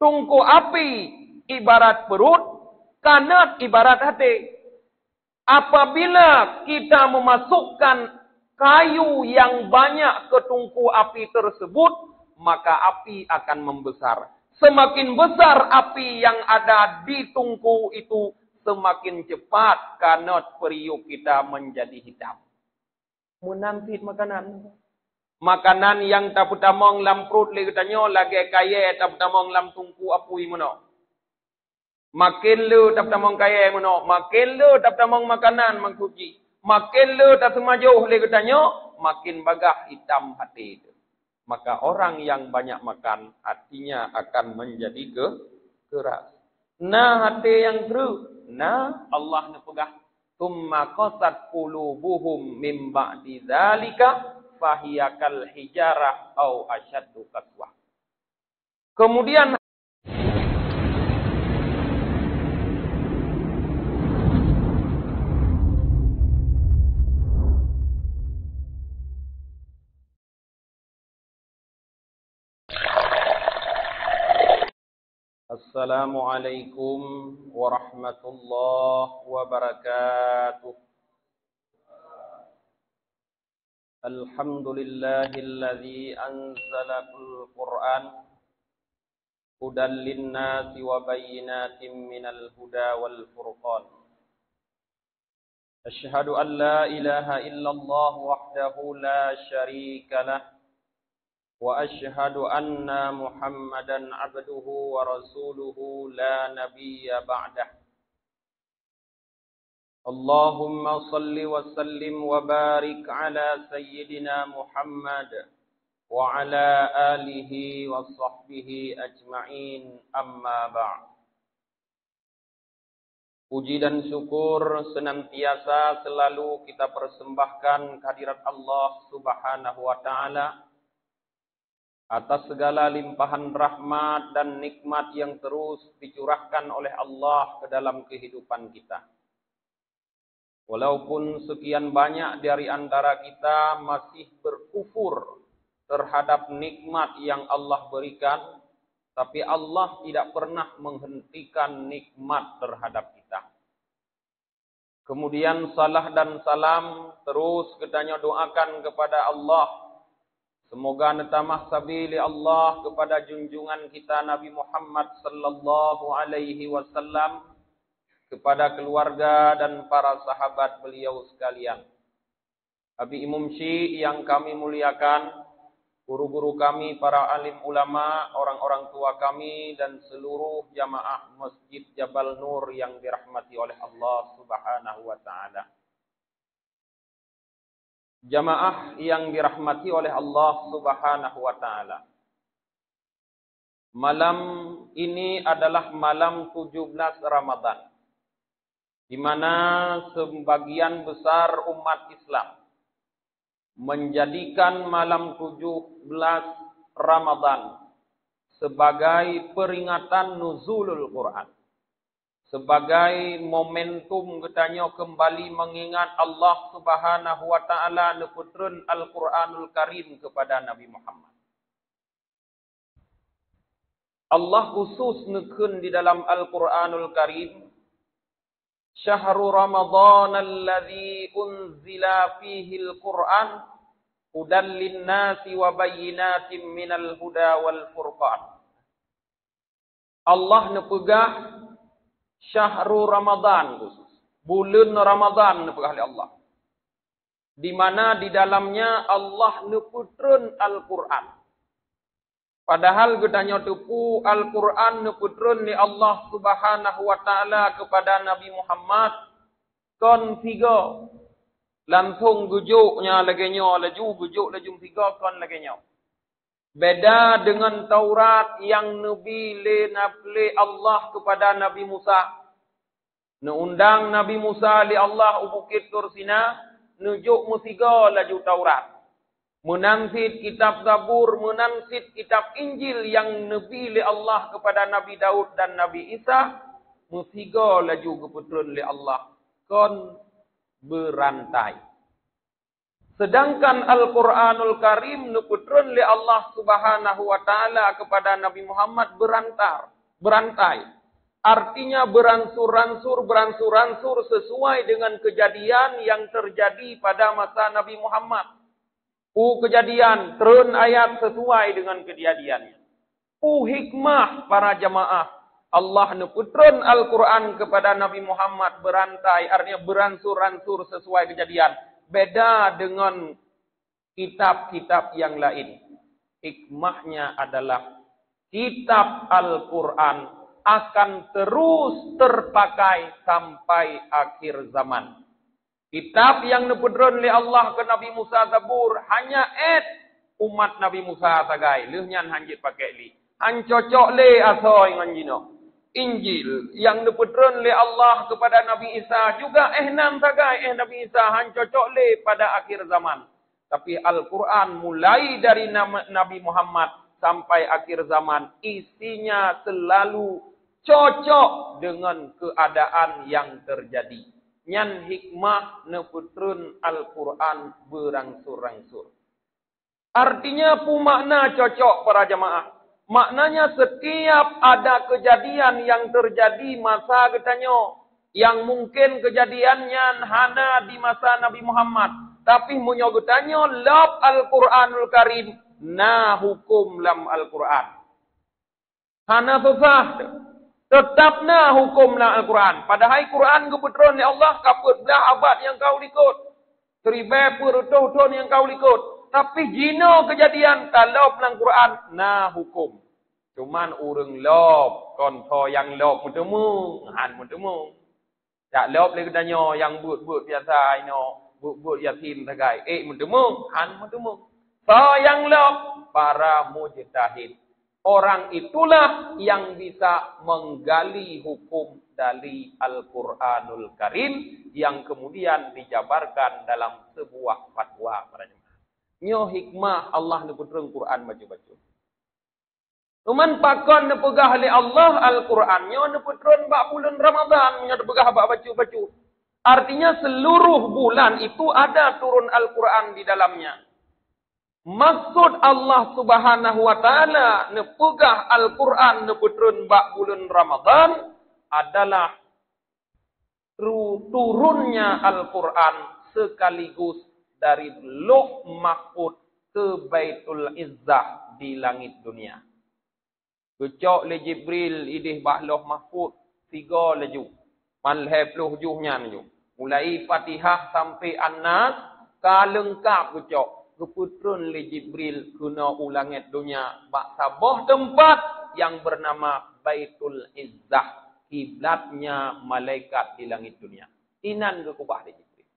Tungku api ibarat perut, kanat ibarat hati. Apabila kita memasukkan kayu yang banyak ke tungku api tersebut, maka api akan membesar. Semakin besar api yang ada di tungku itu, semakin cepat kanat periuk kita menjadi hitam. Menantit makanan. Makanan yang tak putamong lam perut lagi tanya, lagi kaya tak putamong lam tungku api mana. Makin lu tak putamong kaya mana. Makin lu tak putamong makanan mangkuci. Makin lu tak semajuh lagi tanya, makin bagah hitam hati itu. Maka orang yang banyak makan, hatinya akan menjadi keras. Nah hati yang teruk. Nah Allah nepegah. Tumma qasat qulubuhum mim ba'di dzalika fahiyakal hijarah au asyaddu qaswah. Kemudian Assalamualaikum warahmatullahi wabarakatuh. Alhamdulillahilladzi anzalal Qur'an hudan linnasi wa bayyinatin minal huda wal furqan. Asyhadu an la ilaha illallah wahdahu la syarika lah. Wa asyhadu anna Muhammadan abduhu wa rasuluhu la nabiyya ba'dah. Allahumma salli wa sallim wa barik ala sayyidina Muhammad wa ala alihi wa sahbihi ajma'in, amma ba'd. Puji dan syukur senantiasa selalu kita persembahkan kehadirat Allah Subhanahu wa taala atas segala limpahan rahmat dan nikmat yang terus dicurahkan oleh Allah ke dalam kehidupan kita. Walaupun sekian banyak dari antara kita masih berkufur terhadap nikmat yang Allah berikan, tapi Allah tidak pernah menghentikan nikmat terhadap kita. Kemudian salah dan salam terus kita doakan kepada Allah. Semoga netamah sabili Allah kepada junjungan kita Nabi Muhammad sallallahu alaihi wasallam, kepada keluarga dan para sahabat beliau sekalian. Abi Imam Syi yang kami muliakan, guru-guru kami, para alim ulama, orang-orang tua kami, dan seluruh jamaah Masjid Jabal Nur yang dirahmati oleh Allah Subhanahu wa taala. Jamaah yang dirahmati oleh Allah Subhanahu wa taala. Malam ini adalah malam 17 Ramadan, di mana sebagian besar umat Islam menjadikan malam 17 Ramadan sebagai peringatan nuzulul Quran, sebagai momentum katanya kembali mengingat Allah Subhanahu wa taala neputreun Al-Qur'anul Karim kepada Nabi Muhammad. Allah khusus nekeun di dalam Al-Qur'anul Karim, Syahrul Ramadan alladzi unzila fihi al-Qur'an hudan linnasi wa bayyinatin minal huda wal furqan. Allah nepegah Syahrul Ramadan khusus, bulan Ramadan nepegah oleh Allah, di mana di dalamnya Allah neputreun Al-Qur'an. Padahal getanya tupu Al-Qur'an neputreun ni Allah Subhanahu wa taala kepada Nabi Muhammad kon tiga langsung gujuknya laginya laju gujuk laju tiga kon laginya. Beda dengan Taurat yang Nabi Allah kepada Nabi Musa. Neundang Nabi Musa li Allah ubukit Tursina, nujuk musiga laju Taurat. Menansit kitab Zabur, menansit kitab Injil yang Nabi li Allah kepada Nabi Daud dan Nabi Isa, musiga laju keputrun li Allah kon berantai. Sedangkan Al-Quranul Karim nuputrun li Allah Subhanahu wa Ta'ala kepada Nabi Muhammad berantai. Artinya beransur-ansur sesuai dengan kejadian yang terjadi pada masa Nabi Muhammad. Kejadian, turun ayat sesuai dengan kejadiannya. Hikmah para jamaah. Allah nuputrun Al-Quran kepada Nabi Muhammad berantai, artinya beransur-ansur sesuai kejadian. Beda dengan kitab-kitab yang lain. Hikmahnya adalah kitab Al-Quran akan terus terpakai sampai akhir zaman. Kitab yang nuputrun li Allah ke Nabi Musa Zabur hanya umat Nabi Musa sagai. Lehnya hanjit pakai li. Han cocok le asoy nganjino. Injil yang diputrun oleh Allah kepada Nabi Isa juga nan sagai Nabi Isa han cocok le pada akhir zaman. Tapi Al-Quran mulai dari Nabi Muhammad sampai akhir zaman isinya selalu cocok dengan keadaan yang terjadi. Nyan hikmah neputrun Al-Quran berangsur-angsur. Artinya makna cocok para jamaah. Maknanya setiap ada kejadian yang terjadi masa katanya, yang mungkin kejadiannya hana di masa Nabi Muhammad. Tapi munyo katanya lab Al-Quranul Karim, na hukum lam Al-Quran. Hana susah. Tetap na hukum lam Al-Quran. Padahal Quran kebetulan ya Allah kaput dah abad yang kau ikut. 1000 tahun yang kau ikut. Tapi jino kejadian kalau dalam Quran na hukum. Cuman urang lob, konto yang lob mutemu, han mutemu. Tak lob lagi tanya yang but biasa ino, but yatim sagai. Mutemu, han mutemu. So yang lob para mujtahid. Orang itulah yang bisa menggali hukum dari Al-Quranul Karim yang kemudian dijabarkan dalam sebuah fatwa. Nyo hikmah Allah nuputrung Quran baca-baca. Cuman pakon nepegah oleh Allah Al-Quran. Nyo nuputrun bak bulan Ramadan. Nyo nepegah bak baca-baca. Artinya seluruh bulan itu ada turun Al-Quran di dalamnya. Maksud Allah Subhanahu wa Ta'ala nepegah Al-Quran nuputrun bak bulan Ramadan adalah turunnya Al-Quran sekaligus dari Lauh Mahfud ke Baitul Izzah di langit dunia. Kecok le Jibril idih bak Lauh Mahfud 3 laju. Malhai 10 juhnya nyu. Mulai Fatihah sampai An-Nas ka lengkap kecok. Keputrun le Jibril guna ulangit dunia bak sabah tempat yang bernama Baitul Izzah. Kiblatnya malaikat di langit dunia. Inan ke kubah le Jibril.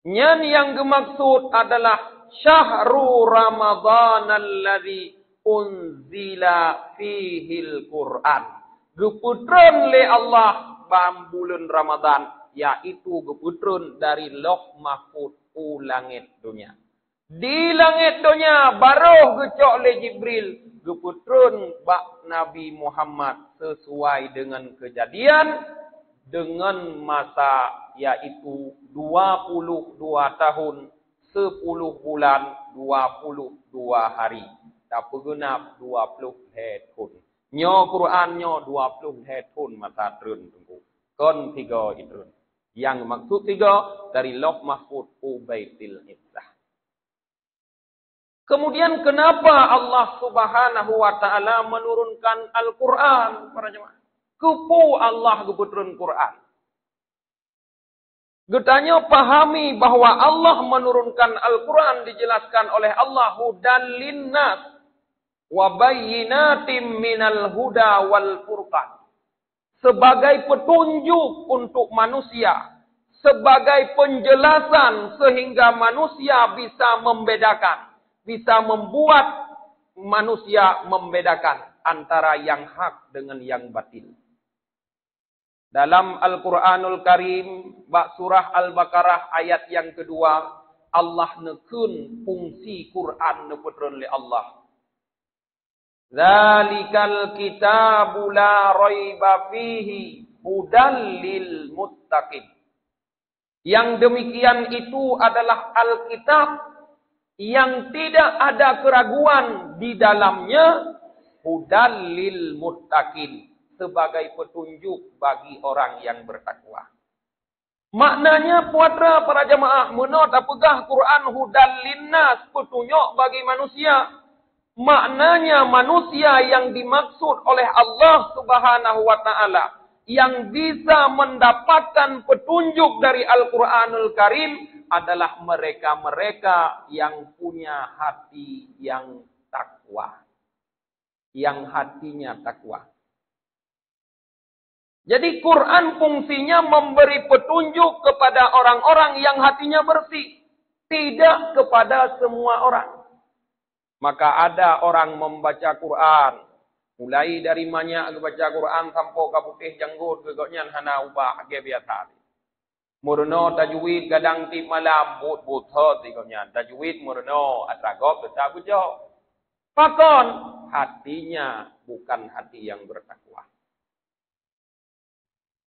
Nyan yang dimaksud adalah Syahrul Ramadan alladzi unzila fihil Quran. Geputron le Allah bam bulan Ramadan, yaitu geputron dari Lauh Mahfud langit dunia. Di langit dunia baruh gecok le Jibril geputron bak Nabi Muhammad sesuai dengan kejadian dengan masa yaitu 22 tahun 10 bulan 22 hari. Tak genap 20 tahun. Nyo Quran nyo 20 tahun masa trun tunggu. Kon 3 itu. Yang maksud 3 dari Lauh Mahfud Baitul Izzah. Kemudian kenapa Allah Subhanahu wa Ta'ala menurunkan Al-Quran para jemaah? Kupu Allah keputrun Quran. Getanya pahami bahwa Allah menurunkan Al-Quran dijelaskan oleh Allah hudan linnas wa bayyinatim minal huda wal furqan. Sebagai petunjuk untuk manusia, sebagai penjelasan sehingga manusia bisa membedakan, bisa membuat manusia membedakan antara yang hak dengan yang batil. Dalam Al-Quranul Karim, bak surah Al-Baqarah ayat yang kedua, Allah nekun fungsi Quran neputrun li Allah. Zalikal kitabu la raiba fihi hudal lil muttaqin. Yang demikian itu adalah Alkitab yang tidak ada keraguan di dalamnya, hudal lil muttaqin, sebagai petunjuk bagi orang yang bertakwa. Maknanya puatra para jamaah menot apakah Quran hudal linnas, petunjuk bagi manusia. Maknanya manusia yang dimaksud oleh Allah Subhanahu wa taala yang bisa mendapatkan petunjuk dari Al-Qur'anul Karim adalah mereka-mereka yang punya hati yang takwa. Yang hatinya takwa. Jadi Quran fungsinya memberi petunjuk kepada orang-orang yang hatinya bersih. Tidak kepada semua orang. Maka ada orang membaca Quran. Mulai dari banyak baca Quran sampai ke putih janggut. Kegoknya hana ubah ke biasa. Murno tajwid kadang tip malam. But hot. Tajwid murno atragop tetap bujau. Pakon. Hatinya bukan hati yang bertakwa.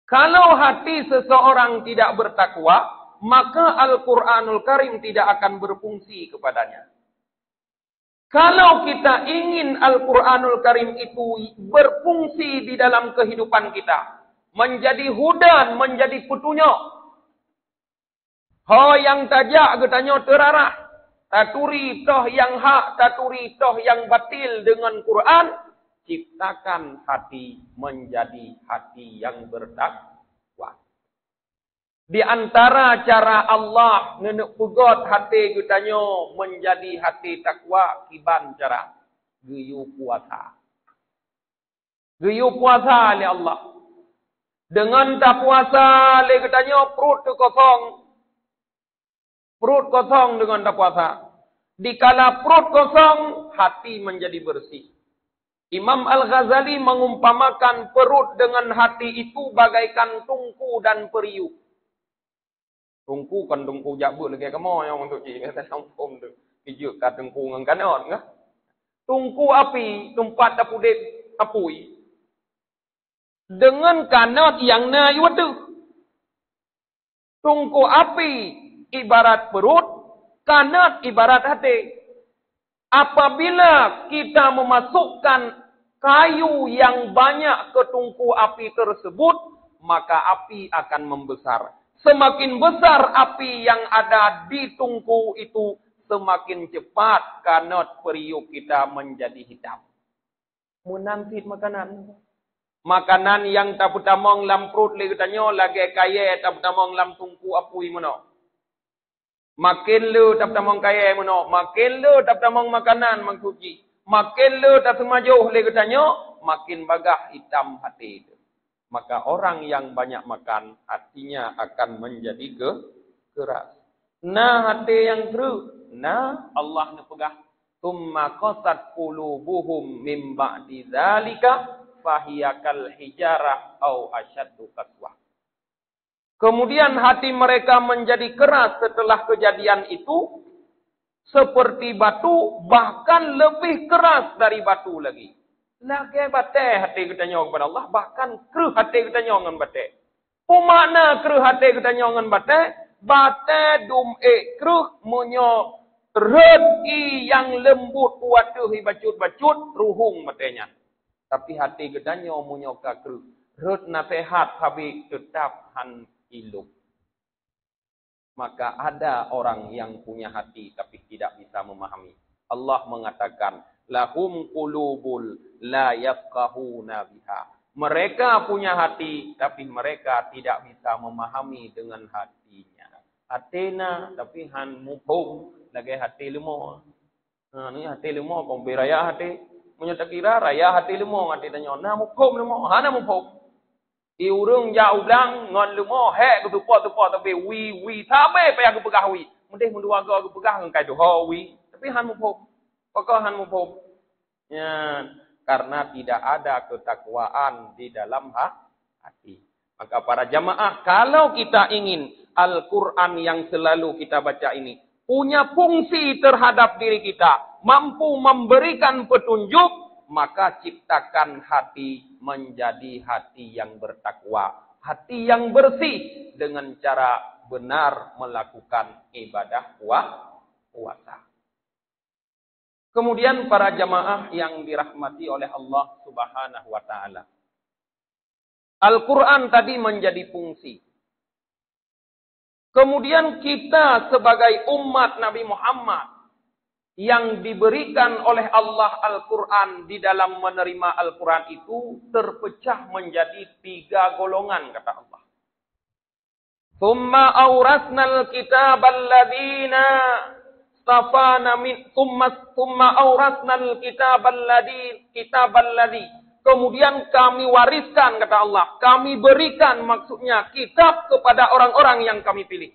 Kalau hati seseorang tidak bertakwa, maka Al-Quranul Karim tidak akan berfungsi kepadanya. Kalau kita ingin Al-Quranul Karim itu berfungsi di dalam kehidupan kita, menjadi hudan, menjadi petunjuk. Ho yang tajak katanya terarah, taturi toh yang hak, taturi toh yang batil dengan Quran. Ciptakan hati menjadi hati yang bertakwa. Di antara cara Allah nenek pugot hati katanya menjadi hati takwa kiban cara geyu puasa. Geyu puasa oleh Allah. Dengan tak puasa le katanya perut tu kosong. Perut kosong dengan tak puasa. Dikala perut kosong, hati menjadi bersih. Imam Al-Ghazali mengumpamakan perut dengan hati itu bagaikan tungku dan periuk. Tungku kan tungku jabut lagi kamu yang untuk kata sampung tu. Pijuk kat tungku ngan kanot ngah. Tungku api tempat dapudek apui. Dengan kanot yang nayu tu. Tungku api ibarat perut, kanot ibarat hati. Apabila kita memasukkan kayu yang banyak ke tungku api tersebut, maka api akan membesar. Semakin besar api yang ada di tungku itu, semakin cepat kanot periuk kita menjadi hitam. Munantit makanan. Makanan yang tak putamong lam perut le katanya lagi kaya tak putamong lam tungku api mana. Makin lu tak tamang kaya mono, makin lu tak tamang makanan mangkuci, makin lu tak semajuh le katanya, makin bagah hitam hati itu. Maka orang yang banyak makan hatinya akan menjadi keras. Nah hati yang keruh, nah Allah ne pegah. Tsumma qasat qulubuhum mim ba'di dzalika fahiyakal hijarah au asyaddu qaswah. Kemudian hati mereka menjadi keras setelah kejadian itu. Seperti batu, bahkan lebih keras dari batu lagi. Lagi batai hati katanya kepada Allah, bahkan keruh hati katanya dengan batai. Pemana keruh hati katanya dengan batai? Batai keruh menyo reti yang lembut waduh bacut-bacut, ruhung batainya. Tapi hati katanya menyo keruh. Rut nasihat habis tetap hidup. Maka ada orang yang punya hati tapi tidak bisa memahami. Allah mengatakan, lahum qulubul la yafqahuna biha. Mereka punya hati tapi mereka tidak bisa memahami dengan hatinya. Hatina tapi han mufhum lagi hati lemah. Nah ni hati lemah kau beraya hati menyatakan raya hati lemah hati tanya nah mufhum lemah hana mufhum. Iurung ja ulang ngon lumo he ku tupo tapi wi tabe pa aku pegah wi mendeh mendua aku pegah ngan kai tu ho wi tapi han mupop pokok han mupop ya karena tidak ada ketakwaan di dalam hati. Maka para jamaah kalau kita ingin Al-Qur'an yang selalu kita baca ini punya fungsi terhadap diri kita, mampu memberikan petunjuk, maka ciptakan hati menjadi hati yang bertakwa. Hati yang bersih dengan cara benar melakukan ibadah puasa. Kemudian para jamaah yang dirahmati oleh Allah Subhanahu wa taala. Al-Qur'an tadi menjadi fungsi. Kemudian kita sebagai umat Nabi Muhammad yang diberikan oleh Allah Al-Quran di dalam menerima Al-Quran itu terpecah menjadi 3 golongan, kata Allah. Thumma awrasnal kitabal ladina stafana min thumma awrasnal kitabal ladzi. Kemudian kami wariskan, kata Allah, kami berikan, maksudnya kitab kepada orang-orang yang kami pilih.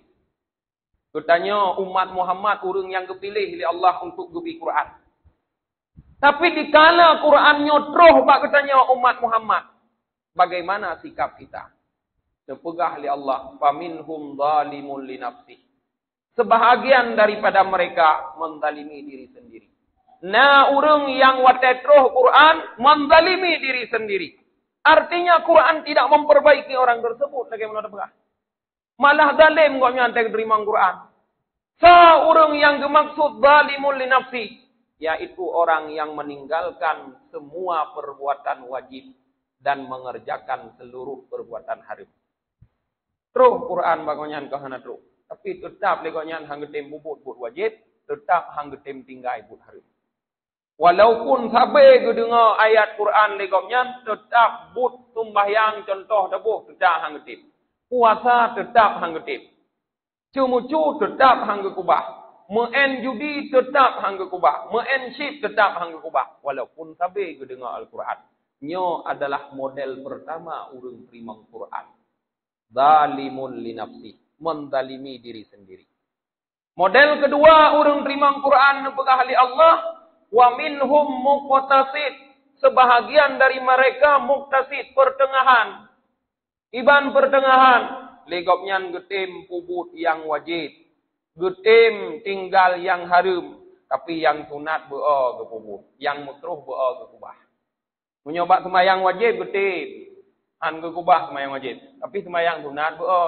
Katanya umat Muhammad orang yang kepilih oleh Allah untuk gubi Quran. Tapi dikala Quran nyotroh pak katanya umat Muhammad, bagaimana sikap kita? Sepegah oleh Allah, faminhum zalimun li nafsih. Sebahagian daripada mereka menzalimi diri sendiri. Nah, orang yang watetroh Quran menzalimi diri sendiri. Artinya Quran tidak memperbaiki orang tersebut. Bagaimana pegah? Malah zalim kok nyantai terima Quran. Seorang yang dimaksud zalimul li nafsi, yaitu orang yang meninggalkan semua perbuatan wajib dan mengerjakan seluruh perbuatan haram. Terus Quran bagonyan kau hana terus. Tapi tetap legonyan hanggetem bubut wajib, tetap hanggetem tinggai but haram. Walaupun sampai dengar ayat Quran legonyan tetap but sembahyang contoh dabuh tetap hanggetem. Puasa tetap hanggetem. Cumucu tetap hangge kubah. Meen judi tetap hangge kubah. Meen syib tetap hangge kubah. Walaupun sampai dengar Al-Quran. Nyo adalah model pertama orang terima Quran. Zalimun li nafsi. Menzalimi diri sendiri. Model kedua orang terima Quran nepegah ahli Allah. Wa minhum muqtasid. Sebahagian dari mereka muqtasid, pertengahan. Iban pertengahan. Legopnyan getem pubut yang wajib. Getem tinggal yang haram. Tapi yang sunat be'a ke pubut. Yang makruh be'a ke kubah. Menyobat semayang wajib getem. Han ke kubah semayang wajib. Tapi semayang sunat be'a.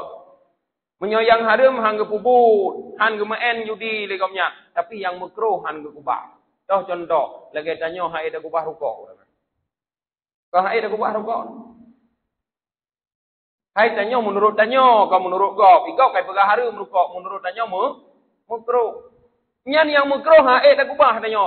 Menyoyang haram han ke pubut. Han ke maen judi legopnya. Tapi yang makruh han ke kubah. Contoh. Lagi tanya hai ada kubah rukuk. Kau hai ada kubah rukuk. Hai tanya menurut tanya, kau menurut kau. Ikau kai pegah haram rukuk, menurut tanya makruh. Nyan yang makruh ha tak kubah tanya.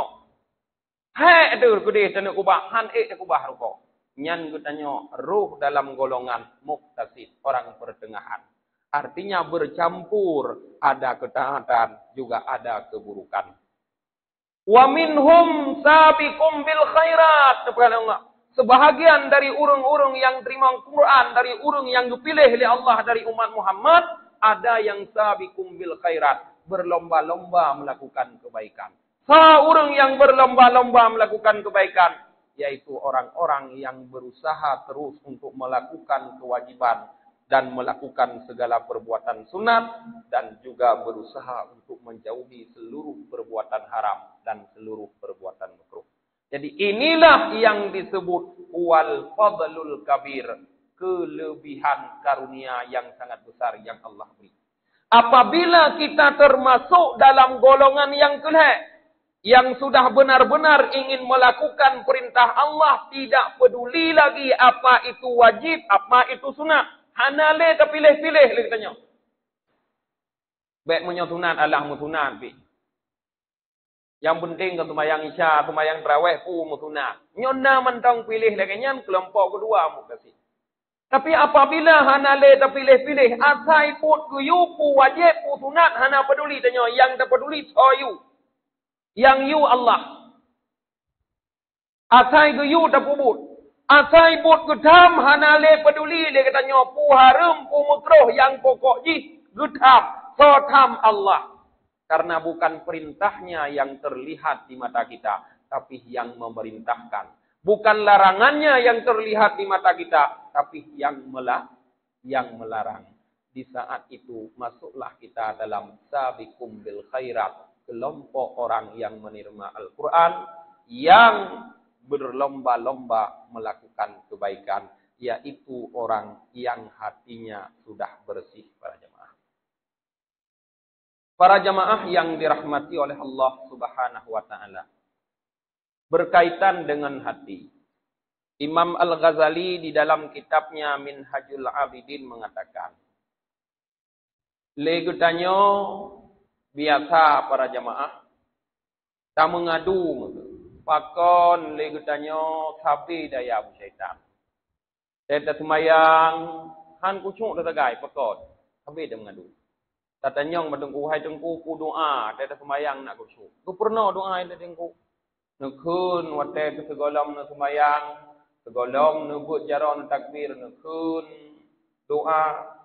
Hai ada gede tanya kubah, han tak kubah rukuk. Nyan ku tanya ruh dalam golongan muqtasid, orang pertengahan. Artinya bercampur, ada ketaatan, juga ada keburukan. Wa minhum sabiqum bil khairat. Sebahagian dari urung-urung yang terima Quran, dari urung yang dipilih oleh Allah dari umat Muhammad, ada yang sabiqum bil khairat, berlomba-lomba melakukan kebaikan. Seorang yang berlomba-lomba melakukan kebaikan, yaitu orang-orang yang berusaha terus untuk melakukan kewajiban dan melakukan segala perbuatan sunat dan juga berusaha untuk menjauhi seluruh perbuatan haram dan seluruh perbuatan makruh. Jadi inilah yang disebut wal fadlul kabir, kelebihan karunia yang sangat besar yang Allah beri. Apabila kita termasuk dalam golongan yang kelak, yang sudah benar-benar ingin melakukan perintah Allah, tidak peduli lagi apa itu wajib, apa itu sunat. Hanale terpilih-pilih lagi tanya. Baik menyotunat Allah mutunat bi. Yang penting kan sembahyang isya, sembahyang tarawih pu mutunat. Nyona mentang pilih lagi nyan kelompok kedua mukasi. Tapi apabila hanale terpilih-pilih, asai put kuyu pu wajib pu sunat hana peduli tanya, yang tak peduli soyu. Yang you Allah. Asai kuyu tak pubut. Asai put gedam hanale peduli dia katanya pu haram pu makruh yang pokok ji gedam sotam Allah. Karena bukan perintahnya yang terlihat di mata kita, tapi yang memerintahkan. Bukan larangannya yang terlihat di mata kita, tapi yang melarang. Di saat itu masuklah kita dalam sabiqum bil khairat, kelompok orang yang menerima Al-Quran, yang berlomba-lomba melakukan kebaikan, yaitu orang yang hatinya sudah bersih para jemaah. Para jamaah yang dirahmati oleh Allah Subhanahu wa taala. Berkaitan dengan hati. Imam Al-Ghazali di dalam kitabnya Minhajul Abidin mengatakan, legutanyo biasa para jamaah tak mengadu pakon legutanyo sapi daya syaitan. Saya semayang han kucuk tetegai pakon sapi dia mengadu. Tatanyong madengku hai tengku ku doa saya semayang nak kucuk. Ku pernah doa ile tengku. Nekun wate ke segolong na semayang segolong nebut jaron takbir nekun doa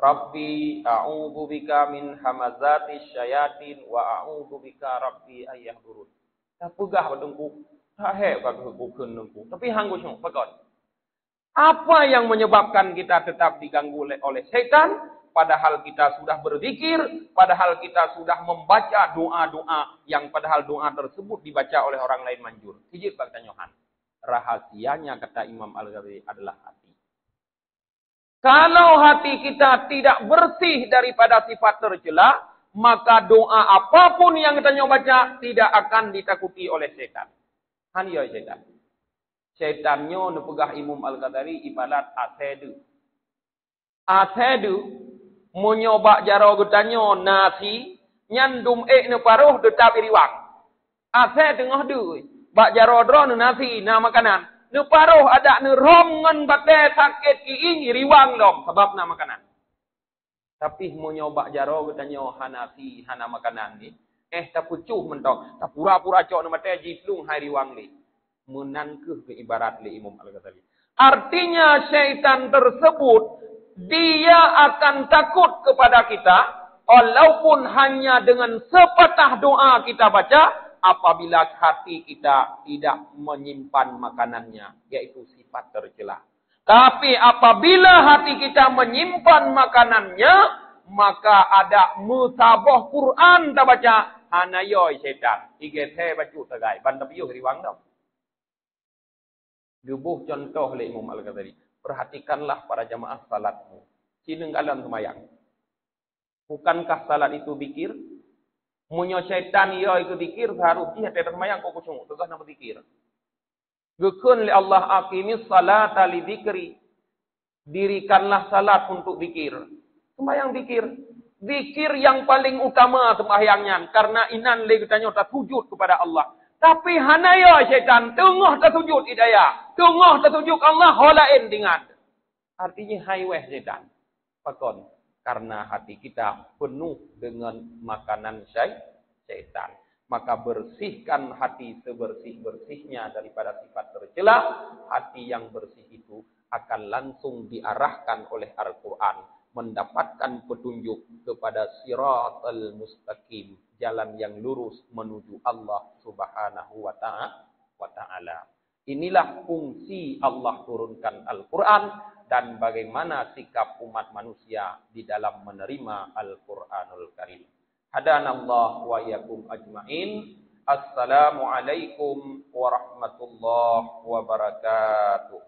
Rabbi a'udzu bika min hamazatis syayatin wa a'udzu bika Rabbi ayyahdurun. Tak pegah badengku. Tak hek baku nengku. Tapi hang kucuk pakon. Apa yang menyebabkan kita tetap diganggu oleh setan? Padahal kita sudah berzikir, padahal kita sudah membaca doa-doa yang padahal doa tersebut dibaca oleh orang lain manjur. Hijir Pak Tanyohan. Rahasianya kata Imam Al-Ghazali adalah hati. Kalau hati kita tidak bersih daripada sifat tercela, maka doa apapun yang kita baca tidak akan ditakuti oleh setan. Hanya setan. Setannya nepegah Imam Al-Ghazali ibarat asedu. Asedu menyoba jaro getanyo nasi nyandum ne paruh tetap iriwang. Ase tengah du. Bak jaro dron nasi na makanan. Ne paruh ada ne rom ngan bate sakit kiing iriwang dom sebab na makanan. Tapi menyoba jaro getanyo hanasi hana makanan ni. Tak pucuh mentok. Tak pura-pura cok ne mate jiplung hai riwang ni. Menangkeh ke ibarat li Imam Al-Ghazali. Artinya syaitan tersebut dia akan takut kepada kita walaupun hanya dengan sepatah doa kita baca apabila hati kita tidak menyimpan makanannya yaitu sifat tercela. Tapi apabila hati kita menyimpan makanannya maka ada mutabah Quran ta baca hanayoy setan igete baju tegai bandapiyuh riwang dong. Gebuh contoh oleh Imam Al-Ghazali. Perhatikanlah para jamaah salatmu. Cinenggalan semayang. Bukankah salat itu zikir? Munyo syaitan ia itu zikir seharusnya tidak semayang kau kusung. Tegah nama zikir. Gekun li Allah aqimis salata li zikri. Dirikanlah salat untuk zikir. Semayang zikir. Zikir yang paling utama sembahyangnya. Karena inan le katanya tak sujud kepada Allah. Tapi hanaya syaitan tengah tersujud hidayah. Tengah tersujud Allah holain dengan. Artinya highway syaitan. Pakon. Karena hati kita penuh dengan makanan syaitan. Maka bersihkan hati sebersih-bersihnya daripada sifat tercela. Hati yang bersih itu akan langsung diarahkan oleh Al-Quran. Mendapatkan petunjuk kepada siratal mustaqim. Jalan yang lurus menuju Allah Subhanahu wa ta'ala. Inilah fungsi Allah turunkan Al-Quran dan bagaimana sikap umat manusia di dalam menerima Al-Quranul Karim. Hadanallah wa yakum ajma'in. Assalamualaikum warahmatullahi wabarakatuh.